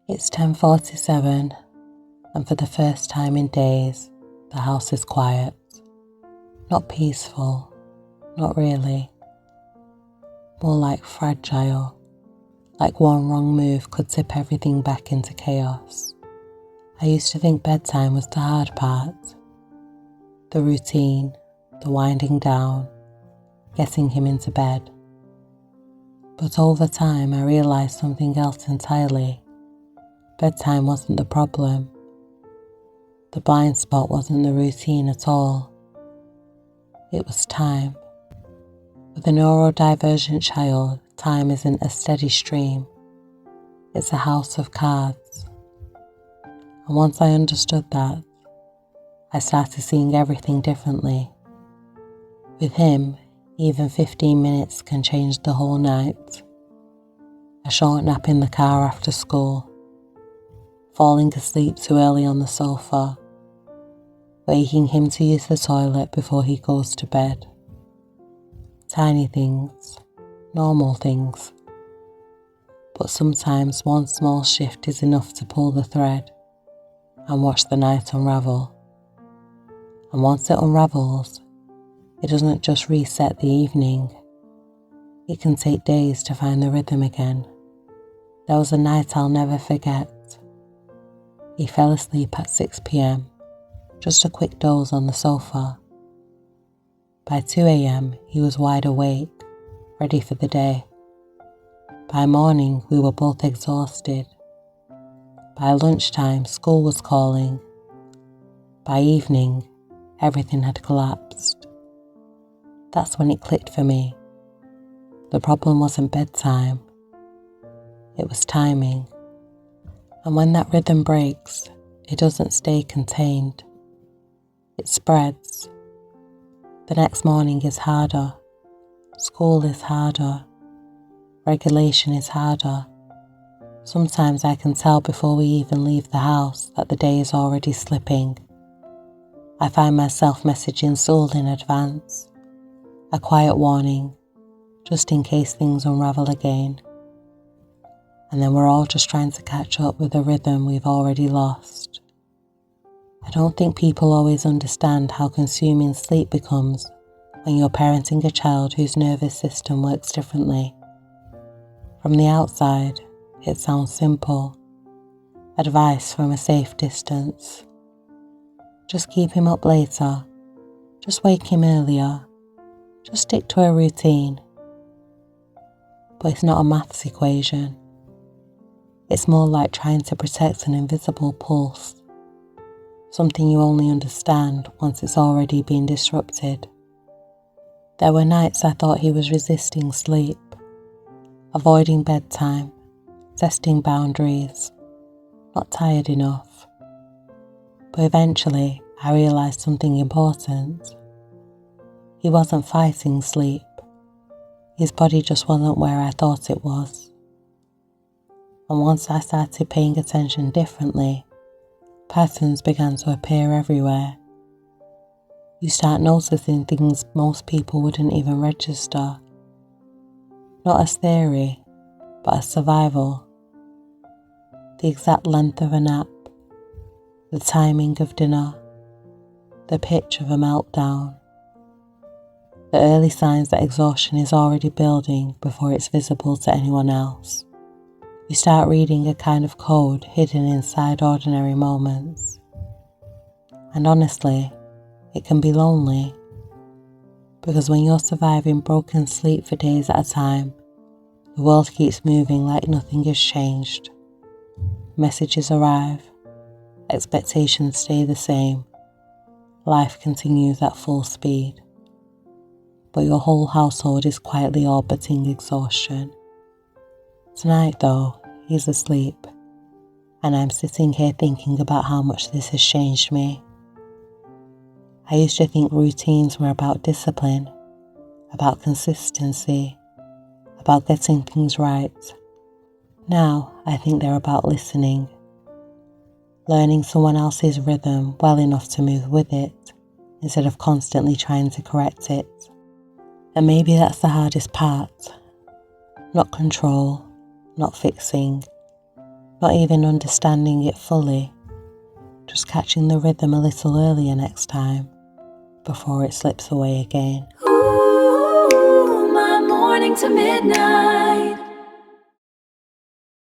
It's 10:47, and for the first time in days, the house is quiet. Not peaceful, not really. More like fragile, like one wrong move could tip everything back into chaos. I used to think bedtime was the hard part. The routine, the winding down, getting him into bed. But over time I realised something else entirely. Bedtime wasn't the problem. The blind spot wasn't the routine at all. It was time. With a neurodivergent child, time isn't a steady stream. It's a house of cards. And once I understood that, I started seeing everything differently. With him, even 15 minutes can change the whole night. A short nap in the car after school, falling asleep too early on the sofa, waking him to use the toilet before he goes to bed. Tiny things, normal things. But sometimes one small shift is enough to pull the thread and watch the night unravel. And once it unravels, it doesn't just reset the evening. It can take days to find the rhythm again. There was a night I'll never forget. He fell asleep at 6 p.m, just a quick doze on the sofa. By 2 a.m, he was wide awake, ready for the day. By morning, we were both exhausted. By lunchtime, school was calling. By evening, everything had collapsed. That's when it clicked for me. The problem wasn't bedtime. It was timing. And when that rhythm breaks, it doesn't stay contained. It spreads. The next morning is harder. School is harder. Regulation is harder. Sometimes I can tell before we even leave the house that the day is already slipping. I find myself messaging school in advance. A quiet warning, just in case things unravel again. And then we're all just trying to catch up with a rhythm we've already lost. I don't think people always understand how consuming sleep becomes when you're parenting a child whose nervous system works differently. From the outside, it sounds simple. Advice from a safe distance. Just keep him up later. Just wake him earlier. Just stick to a routine. But it's not a maths equation. It's more like trying to protect an invisible pulse. Something you only understand once it's already been disrupted. There were nights I thought he was resisting sleep, avoiding bedtime, testing boundaries, not tired enough. But eventually I realised something important. He wasn't fighting sleep. His body just wasn't where I thought it was. And once I started paying attention differently, patterns began to appear everywhere. You start noticing things most people wouldn't even register. Not as theory, but as survival. The exact length of a nap, the timing of dinner, the pitch of a meltdown. The early signs that exhaustion is already building before it's visible to anyone else. You start reading a kind of code hidden inside ordinary moments. And honestly, it can be lonely. Because when you're surviving broken sleep for days at a time, the world keeps moving like nothing has changed. Messages arrive, expectations stay the same, life continues at full speed. But your whole household is quietly orbiting exhaustion. Tonight though, he's asleep, and I'm sitting here thinking about how much this has changed me. I used to think routines were about discipline, about consistency, about getting things right. Now I think they're about listening, learning someone else's rhythm well enough to move with it, instead of constantly trying to correct it. And maybe that's the hardest part. Not control, not fixing, not even understanding it fully, just catching the rhythm a little earlier next time before it slips away again. Ooh, my morning to midnight.